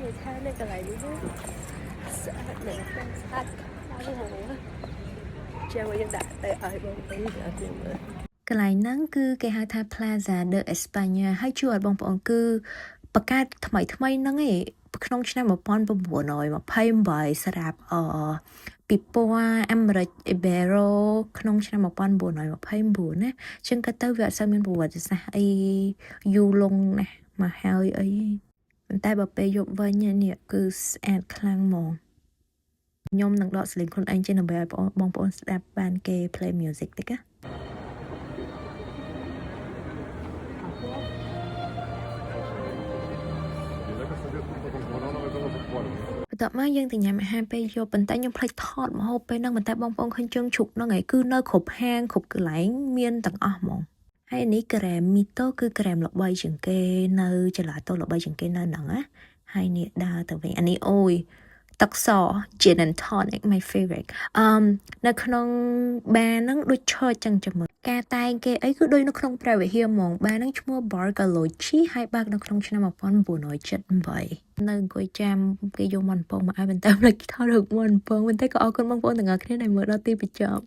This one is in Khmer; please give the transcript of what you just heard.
người ta nên cái này nữa sợ để con sát cái hổ treo vào dân đại tại ở bông tí ở tiền nữa កន្លែងហ្នឹងគឺគេហៅថា Plaza de España ហើយជួយឲ្យបងប្អូនគឺបង្កើតថ្មីហ្នឹងឯងក្នុងឆ្នាំ1928ស្រាប់ពីពណ៌អាមេរិក Ibero ក្នុងឆ្នាំ1929ណាចឹងក៏ទៅវាអត់សូវមានប្រវត្តិសាស្ត្រអីយូរលង់ណាស់មកហើយអីប៉ុន្តែបើពេលយប់វិញនេះគឺស្អាតខ្លាំងហ្មងខ្ញុំនឹងដកសលេងខ្លួនឯងចេញដើម្បីឲ្យបងប្អូនស្ដាប់បានគេ play music តិចណា បន្ទាប់មកយើងទៅញ៉ាំអាហារពេលយប់ប៉ុន្តែខ្ញុំភ្លេចថតម្ហូបពេលហ្នឹងប៉ុន្តែបងប្អូនឃើញជើងជ្រូកហ្នឹងឯងគឺនៅគ្រប់ហាងគ្រប់កន្លែងមានទាំងអស់ហ្មងហើយនេះក្រែមមីតូគឺក្រែមល្បីជាងគេនៅចល័តល្បីជាងគេនៅហ្នឹងណាហើយនេះដើរទៅវិញអានេះអូយទឹកស gin and tonic my favorite នៅក្នុងបារហ្នឹងដូចឈរចឹងចាំមើលការតែងគេអីគឺដូចនៅក្នុងព្រះវិហារហ្មងបារហ្នឹងឈ្មោះ Bar Galochi ហើយបើកនៅក្នុងឆ្នាំ1978នៅអង្គុយចាំគេយកមាន់ពងមកឲ្យបន្តែភ្លេចថតរូបមាន់ពងប៉ុន្តែក៏អរគុណបងប្អូនទាំងអស់គ្នាដែលមើលដល់ទីបញ្ចប់